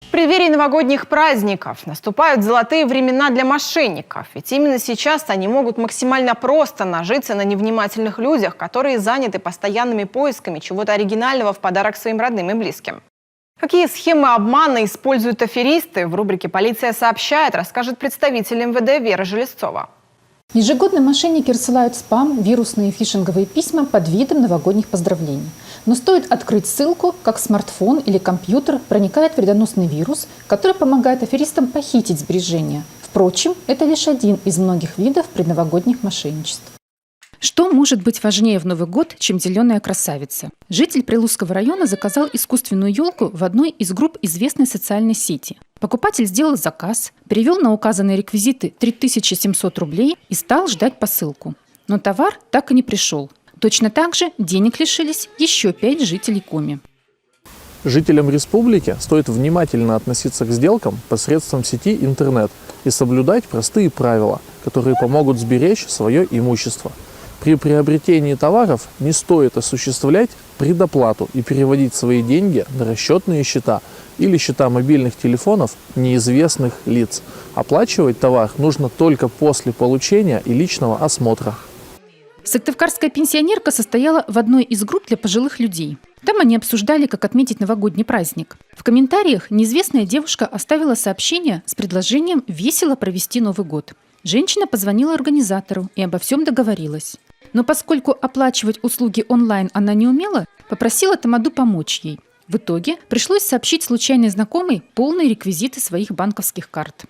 В преддверии новогодних праздников наступают золотые времена для мошенников. Ведь именно сейчас они могут максимально просто нажиться на невнимательных людях, которые заняты постоянными поисками чего-то оригинального в подарок своим родным и близким. Какие схемы обмана используют аферисты, в рубрике «Полиция сообщает», расскажет представитель МВД Вера Железцова. Ежегодно мошенники рассылают спам, вирусные и фишинговые письма под видом новогодних поздравлений. Но стоит открыть ссылку, как смартфон или компьютер проникает вредоносный вирус, который помогает аферистам похитить сбережения. Впрочем, это лишь один из многих видов предновогодних мошенничеств. Что может быть важнее в Новый год, чем зеленая красавица? Житель Прилузского района заказал искусственную елку в одной из групп известной социальной сети. Покупатель сделал заказ, перевел на указанные реквизиты 3700 рублей и стал ждать посылку. Но товар так и не пришел. Точно так же денег лишились еще 5 жителей Коми. Жителям республики стоит внимательно относиться к сделкам посредством сети интернет и соблюдать простые правила, которые помогут сберечь свое имущество. При приобретении товаров не стоит осуществлять предоплату и переводить свои деньги на расчетные счета или счета мобильных телефонов неизвестных лиц. Оплачивать товар нужно только после получения и личного осмотра. Сыктывкарская пенсионерка состояла в одной из групп для пожилых людей. Там они обсуждали, как отметить новогодний праздник. В комментариях неизвестная девушка оставила сообщение с предложением весело провести Новый год. Женщина позвонила организатору и обо всем договорилась. Но поскольку оплачивать услуги онлайн она не умела, попросила тамаду помочь ей. В итоге пришлось сообщить случайной знакомой полные реквизиты своих банковских карт.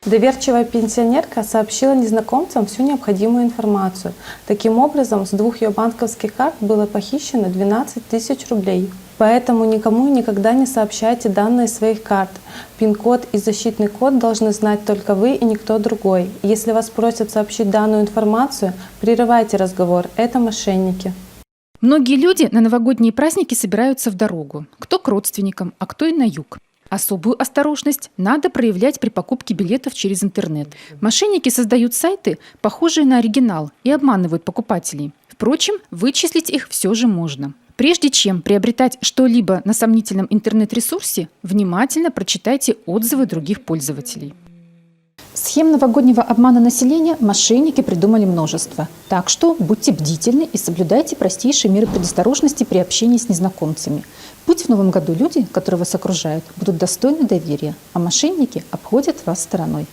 Доверчивая пенсионерка сообщила незнакомцам всю необходимую информацию. Таким образом, с 2 ее банковских карт было похищено 12 тысяч рублей. Поэтому никому и никогда не сообщайте данные своих карт. Пин-код и защитный код должны знать только вы и никто другой. Если вас просят сообщить данную информацию, прерывайте разговор. Это мошенники. Многие люди на новогодние праздники собираются в дорогу. Кто к родственникам, а кто и на юг. Особую осторожность надо проявлять при покупке билетов через интернет. Мошенники создают сайты, похожие на оригинал, и обманывают покупателей. Впрочем, вычислить их все же можно. Прежде чем приобретать что-либо на сомнительном интернет-ресурсе, внимательно прочитайте отзывы других пользователей. Схем новогоднего обмана населения мошенники придумали множество. Так что будьте бдительны и соблюдайте простейшие меры предосторожности при общении с незнакомцами. Пусть в новом году люди, которые вас окружают, будут достойны доверия, а мошенники обходят вас стороной.